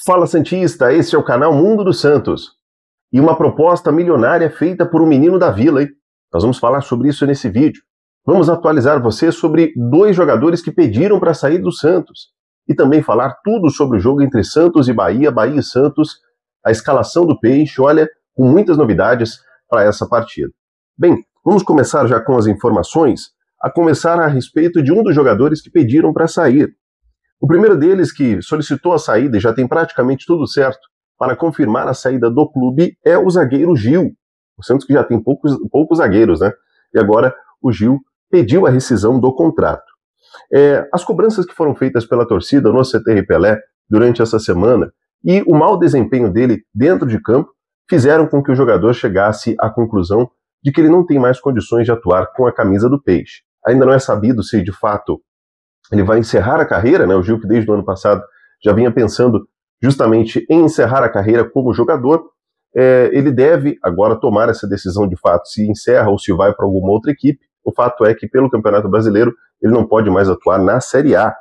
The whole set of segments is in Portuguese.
Fala Santista, este é o canal Mundo dos Santos. E uma proposta milionária feita por um menino da vila, hein? Nós vamos falar sobre isso nesse vídeo. Vamos atualizar você sobre dois jogadores que pediram para sair do Santos. E também falar tudo sobre o jogo entre Santos e Bahia, Bahia e Santos, a escalação do Peixe, olha, com muitas novidades para essa partida. Bem, vamos começar já com as informações, a começar a respeito de um dos jogadores que pediram para sair. O primeiro deles que solicitou a saída e já tem praticamente tudo certo para confirmar a saída do clube é o zagueiro Gil. O Santos que já tem poucos zagueiros, né? E agora o Gil pediu a rescisão do contrato. As cobranças que foram feitas pela torcida no CT Pelé durante essa semana e o mau desempenho dele dentro de campo fizeram com que o jogador chegasse à conclusão de que ele não tem mais condições de atuar com a camisa do Peixe. Ainda não é sabido se de fato ele vai encerrar a carreira, né? O Gil, que desde o ano passado já vinha pensando justamente em encerrar a carreira como jogador, ele deve agora tomar essa decisão de fato, se encerra ou se vai para alguma outra equipe. O fato é que pelo Campeonato Brasileiro ele não pode mais atuar na Série A.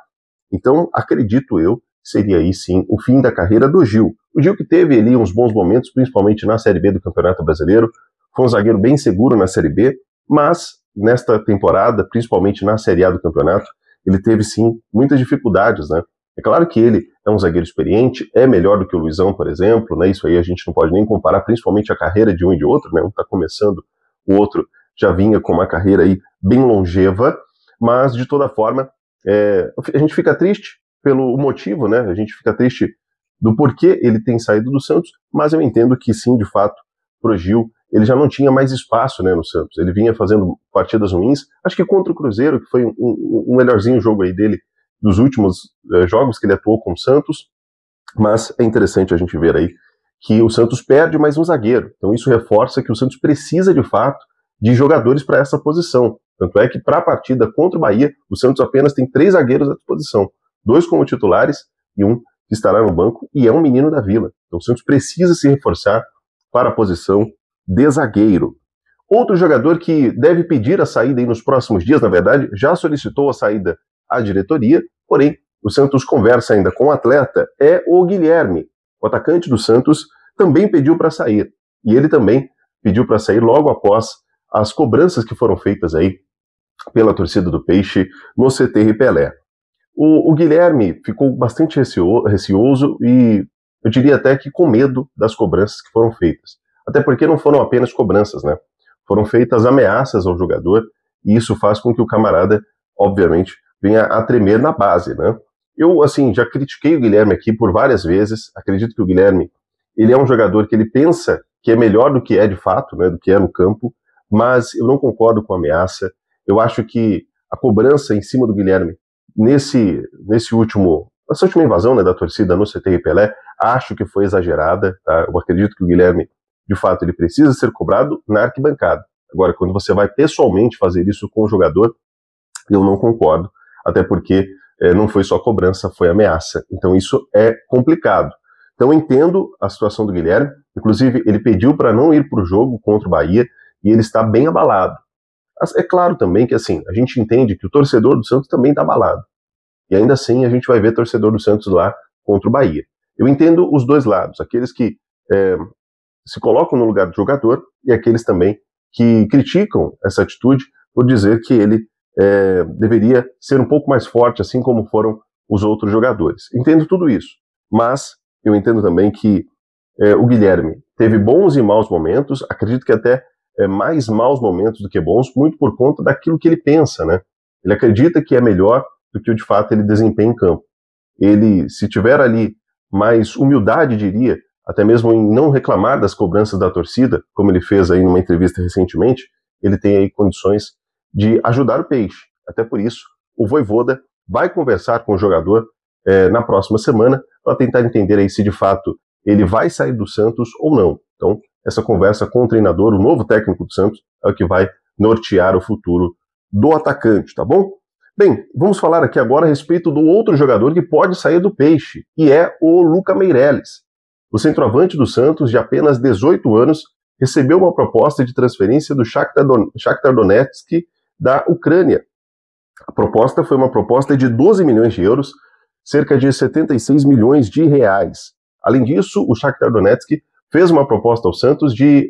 Então, acredito eu, seria aí sim o fim da carreira do Gil. O Gil que teve ali uns bons momentos, principalmente na Série B do Campeonato Brasileiro, foi um zagueiro bem seguro na Série B, mas nesta temporada, principalmente na Série A do campeonato, ele teve sim muitas dificuldades, né? É claro que ele é um zagueiro experiente, é melhor do que o Luizão, por exemplo, né? Isso aí a gente não pode nem comparar, principalmente a carreira de um e de outro, né? Um está começando, o outro já vinha com uma carreira aí bem longeva, mas de toda forma, a gente fica triste pelo motivo, né? A gente fica triste do porquê ele tem saído do Santos, mas eu entendo que sim, de fato, pro Gil, ele já não tinha mais espaço, né, no Santos. Ele vinha fazendo partidas ruins, acho que contra o Cruzeiro, que foi um melhorzinho jogo aí dele dos últimos jogos que ele atuou com o Santos, mas é interessante a gente ver aí que o Santos perde mais um zagueiro, então isso reforça que o Santos precisa de fato de jogadores para essa posição, tanto é que para a partida contra o Bahia, o Santos apenas tem 3 zagueiros à disposição, 2 como titulares e um que estará no banco, e é um menino da vila, então o Santos precisa se reforçar para a posição de zagueiro. Outro jogador que deve pedir a saída aí nos próximos dias, na verdade, já solicitou a saída à diretoria, porém, o Santos conversa ainda com o atleta, é o Guilherme. O atacante do Santos também pediu para sair. E ele também pediu para sair logo após as cobranças que foram feitas aí pela torcida do Peixe no CT Pelé. O Guilherme ficou bastante receoso e eu diria até que com medo das cobranças que foram feitas. Até porque não foram apenas cobranças, né? Foram feitas ameaças ao jogador e isso faz com que o camarada, obviamente, venha a tremer na base, né? Eu, assim, já critiquei o Guilherme aqui por várias vezes. Acredito que o Guilherme, ele é um jogador que ele pensa que é melhor do que é de fato, né? Do que é no campo, mas eu não concordo com a ameaça. Eu acho que a cobrança em cima do Guilherme nessa última invasão, né, da torcida no CT Pelé, acho que foi exagerada, tá? Eu acredito que o Guilherme, de fato, ele precisa ser cobrado na arquibancada. Agora, quando você vai pessoalmente fazer isso com o jogador, eu não concordo, até porque não foi só cobrança, foi ameaça. Então isso é complicado. Então eu entendo a situação do Guilherme, inclusive ele pediu para não ir para o jogo contra o Bahia e ele está bem abalado. É claro também que assim, a gente entende que o torcedor do Santos também está abalado. E ainda assim a gente vai ver torcedor do Santos lá contra o Bahia. Eu entendo os dois lados, aqueles que se colocam no lugar do jogador e aqueles também que criticam essa atitude por dizer que ele deveria ser um pouco mais forte, assim como foram os outros jogadores. Entendo tudo isso, mas eu entendo também que o Guilherme teve bons e maus momentos, acredito que até mais maus momentos do que bons, muito por conta daquilo que ele pensa, né? Ele acredita que é melhor do que de fato ele desempenha em campo. Ele, se tiver ali mais humildade, diria, até mesmo em não reclamar das cobranças da torcida, como ele fez aí numa entrevista recentemente, ele tem aí condições de ajudar o Peixe. Até por isso, o Vojvoda vai conversar com o jogador na próxima semana para tentar entender aí se de fato ele vai sair do Santos ou não. Então, essa conversa com o treinador, o novo técnico do Santos, é o que vai nortear o futuro do atacante, tá bom? Bem, vamos falar aqui agora a respeito do outro jogador que pode sair do Peixe, e é o Lucas Meireles. O centroavante do Santos, de apenas 18 anos, recebeu uma proposta de transferência do Shakhtar Donetsk da Ucrânia. A proposta foi uma proposta de 12 milhões de euros, cerca de 76 milhões de reais. Além disso, o Shakhtar Donetsk fez uma proposta ao Santos de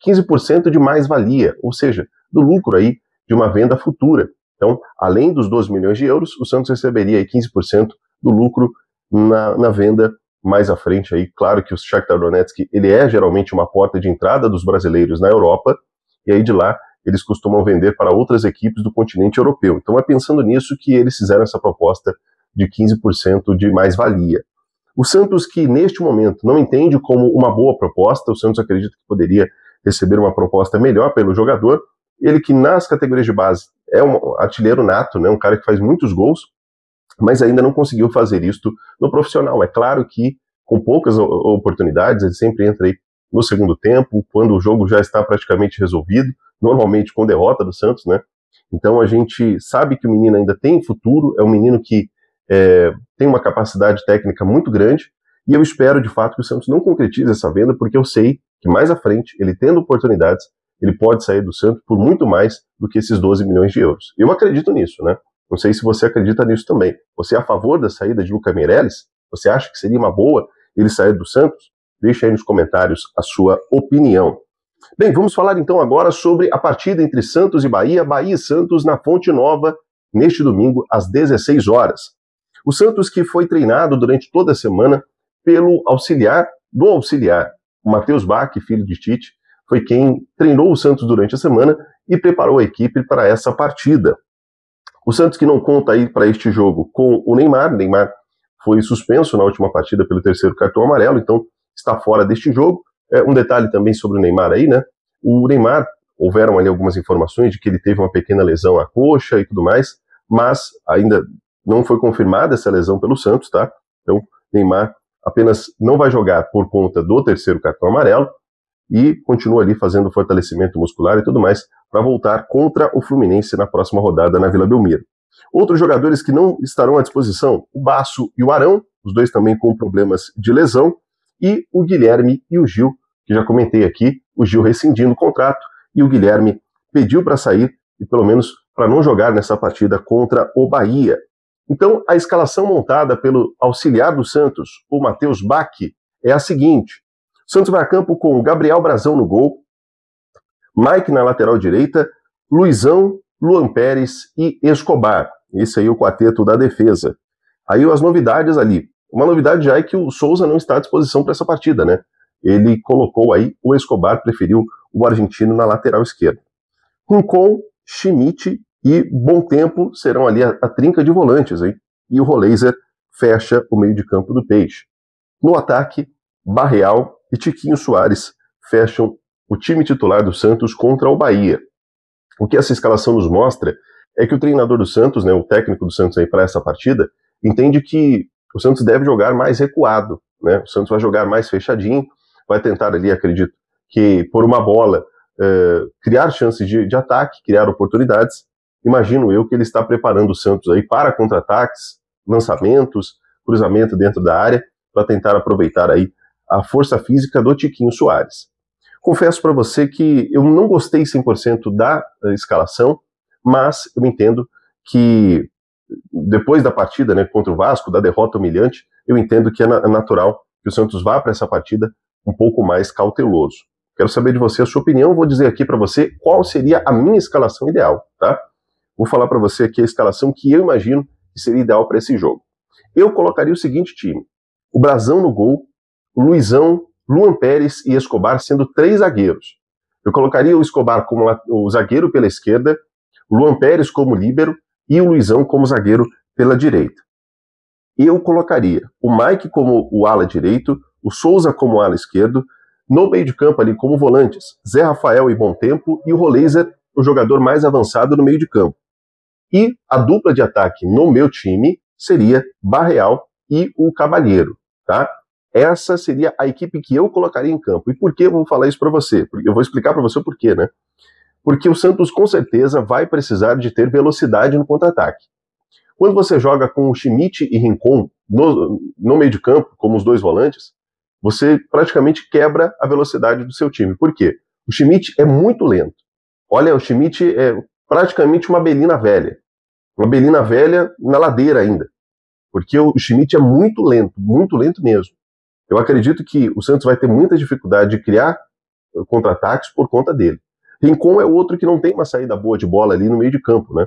15% de mais-valia, ou seja, do lucro aí de uma venda futura. Então, além dos 12 milhões de euros, o Santos receberia aí 15% do lucro na venda mais à frente. Aí, claro que o Shakhtar Donetsk ele é geralmente uma porta de entrada dos brasileiros na Europa, e aí de lá eles costumam vender para outras equipes do continente europeu. Então é pensando nisso que eles fizeram essa proposta de 15% de mais-valia. O Santos, que neste momento não entende como uma boa proposta, o Santos acredita que poderia receber uma proposta melhor pelo jogador, ele que nas categorias de base é um artilheiro nato, né, um cara que faz muitos gols, mas ainda não conseguiu fazer isto no profissional. É claro que com poucas oportunidades, ele sempre entra aí no segundo tempo, quando o jogo já está praticamente resolvido, normalmente com derrota do Santos, né? Então a gente sabe que o menino ainda tem futuro, é um menino que tem uma capacidade técnica muito grande, e eu espero de fato que o Santos não concretize essa venda, porque eu sei que mais à frente, ele tendo oportunidades, ele pode sair do Santos por muito mais do que esses 12 milhões de euros. Eu acredito nisso, né? Não sei se você acredita nisso também. Você é a favor da saída de Lucas Meireles? Você acha que seria uma boa ele sair do Santos? Deixa aí nos comentários a sua opinião. Bem, vamos falar então agora sobre a partida entre Santos e Bahia e Santos na Fonte Nova, neste domingo, às 16 horas. O Santos que foi treinado durante toda a semana pelo auxiliar, o Matheus Bach, filho de Tite, foi quem treinou o Santos durante a semana e preparou a equipe para essa partida. O Santos que não conta aí para este jogo com o Neymar foi suspenso na última partida pelo terceiro cartão amarelo, então está fora deste jogo. Um detalhe também sobre o Neymar aí, né? O Neymar, houveram ali algumas informações de que ele teve uma pequena lesão na coxa e tudo mais, mas ainda não foi confirmada essa lesão pelo Santos, tá? Então, Neymar apenas não vai jogar por conta do terceiro cartão amarelo e continua ali fazendo fortalecimento muscular e tudo mais para voltar contra o Fluminense na próxima rodada na Vila Belmiro. Outros jogadores que não estarão à disposição, o Basso e o Arão, os dois também com problemas de lesão, e o Guilherme e o Gil, que já comentei aqui, o Gil rescindindo o contrato e o Guilherme pediu para sair, e pelo menos para não jogar nessa partida contra o Bahia. Então, a escalação montada pelo auxiliar do Santos, o Matheus Bach, é a seguinte: o Santos vai a campo com o Gabriel Brazão no gol, Mike na lateral direita, Luizão, Luan Pérez e Escobar. Esse aí é o quarteto da defesa. Aí as novidades ali. Uma novidade já é que o Souza não está à disposição para essa partida, né? Ele colocou aí o Escobar, preferiu o argentino na lateral esquerda. Rincon, Schmidt e Bom Tempo serão ali a trinca de volantes, hein? E o Roleiser fecha o meio de campo do Peixe. No ataque, Barreal e Tiquinho Soares fecham o time titular do Santos contra o Bahia. O que essa escalação nos mostra é que o treinador do Santos, né, o técnico do Santos aí para essa partida, entende que o Santos deve jogar mais recuado, né? O Santos vai jogar mais fechadinho, vai tentar ali, acredito, que por uma bola criar chances de ataque, criar oportunidades. Imagino eu que ele está preparando o Santos aí para contra-ataques, lançamentos, cruzamento dentro da área, para tentar aproveitar aí a força física do Tiquinho Soares. Confesso para você que eu não gostei 100% da escalação, mas eu entendo que depois da partida, né, contra o Vasco, da derrota humilhante, eu entendo que é natural que o Santos vá para essa partida um pouco mais cauteloso. Quero saber de você a sua opinião, vou dizer aqui para você qual seria a minha escalação ideal, tá? Vou falar para você aqui a escalação que eu imagino que seria ideal para esse jogo. Eu colocaria o seguinte time: o Brazão no gol, o Luizão, Luan Pérez e Escobar sendo 3 zagueiros. Eu colocaria o Escobar como o zagueiro pela esquerda, o Luan Pérez como líbero e o Luizão como zagueiro pela direita. Eu colocaria o Mike como o ala direito, o Souza como ala esquerdo, no meio de campo ali como volantes, Zé Rafael e Bom Tempo, e o Roleiser, o jogador mais avançado no meio de campo. E a dupla de ataque no meu time seria Barreal e o Cavalheiro, tá? Essa seria a equipe que eu colocaria em campo. E por que eu vou falar isso para você? Porque eu vou explicar para você o porquê, né? Porque o Santos com certeza vai precisar de ter velocidade no contra-ataque. Quando você joga com o Schmidt e Rincon no meio de campo, como os dois volantes, você praticamente quebra a velocidade do seu time. Por quê? O Schmidt é muito lento. Olha, o Schmidt é praticamente uma belina velha. Uma belina velha na ladeira ainda. Porque o Schmidt é muito lento mesmo. Eu acredito que o Santos vai ter muita dificuldade de criar contra-ataques por conta dele. Rincon é outro que não tem uma saída boa de bola ali no meio de campo, né?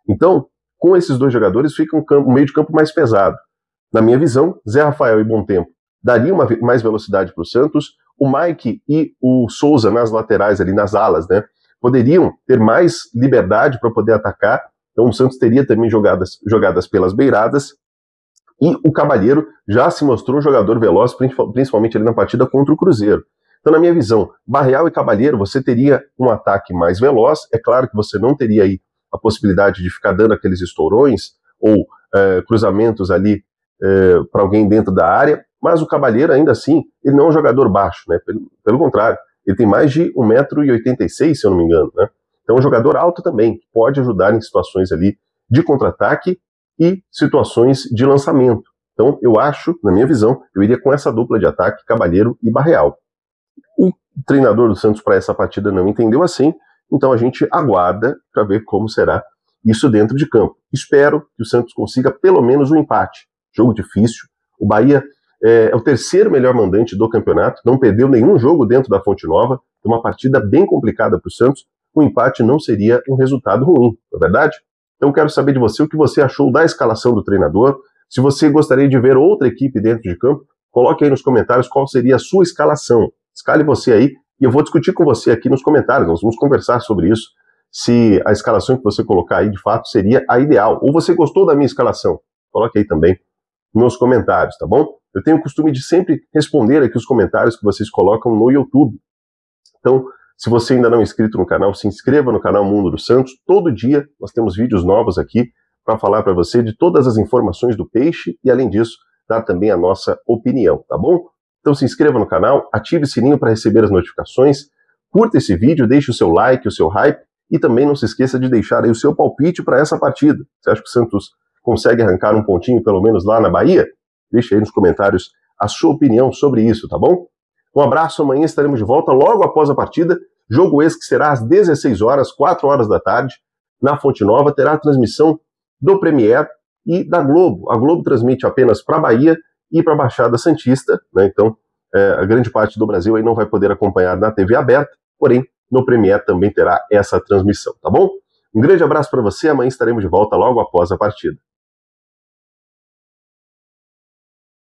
Então, com esses dois jogadores, fica um meio de campo mais pesado. Na minha visão, Zé Rafael e Bom Tempo daria mais velocidade para o Santos. O Mike e o Souza nas laterais ali, nas alas, né? Poderiam ter mais liberdade para poder atacar. Então o Santos teria também jogadas pelas beiradas. E o Cabalheiro já se mostrou um jogador veloz, principalmente ali na partida contra o Cruzeiro. Então, na minha visão, Barreal e Cabalheiro, você teria um ataque mais veloz. É claro que você não teria aí a possibilidade de ficar dando aqueles estourões ou cruzamentos ali para alguém dentro da área, mas o Cabalheiro, ainda assim, ele não é um jogador baixo, né? Pelo contrário, ele tem mais de 1,86 m, se eu não me engano, né? Então é um jogador alto também, que pode ajudar em situações ali de contra-ataque e situações de lançamento. Então eu acho, na minha visão, eu iria com essa dupla de ataque, Cabalheiro e Barreal. O treinador do Santos para essa partida não entendeu assim, então a gente aguarda para ver como será isso dentro de campo. Espero que o Santos consiga pelo menos um empate. Jogo difícil. O Bahia é o terceiro melhor mandante do campeonato, não perdeu nenhum jogo dentro da Fonte Nova, uma partida bem complicada para o Santos. O empate não seria um resultado ruim, não é verdade? Então quero saber de você o que você achou da escalação do treinador. Se você gostaria de ver outra equipe dentro de campo, coloque aí nos comentários qual seria a sua escalação. Escale você aí e eu vou discutir com você aqui nos comentários. Nós vamos conversar sobre isso, se a escalação que você colocar aí de fato seria a ideal. Ou você gostou da minha escalação? Coloque aí também nos comentários, tá bom? Eu tenho o costume de sempre responder aqui os comentários que vocês colocam no YouTube. Então, se você ainda não é inscrito no canal, se inscreva no canal Mundo do Santos. Todo dia nós temos vídeos novos aqui para falar para você de todas as informações do peixe e, além disso, dar também a nossa opinião, tá bom? Então se inscreva no canal, ative o sininho para receber as notificações, curta esse vídeo, deixe o seu like, o seu hype e também não se esqueça de deixar aí o seu palpite para essa partida. Você acha que o Santos consegue arrancar um pontinho pelo menos lá na Bahia? Deixe aí nos comentários a sua opinião sobre isso, tá bom? Um abraço, amanhã estaremos de volta logo após a partida, jogo esse que será às 16 horas, 4 horas da tarde, na Fonte Nova, terá a transmissão do Premier e da Globo. A Globo transmite apenas para a Bahia e para a Baixada Santista, né? Então a grande parte do Brasil aí não vai poder acompanhar na TV aberta, porém no Premier também terá essa transmissão, tá bom? Um grande abraço para você, amanhã estaremos de volta logo após a partida.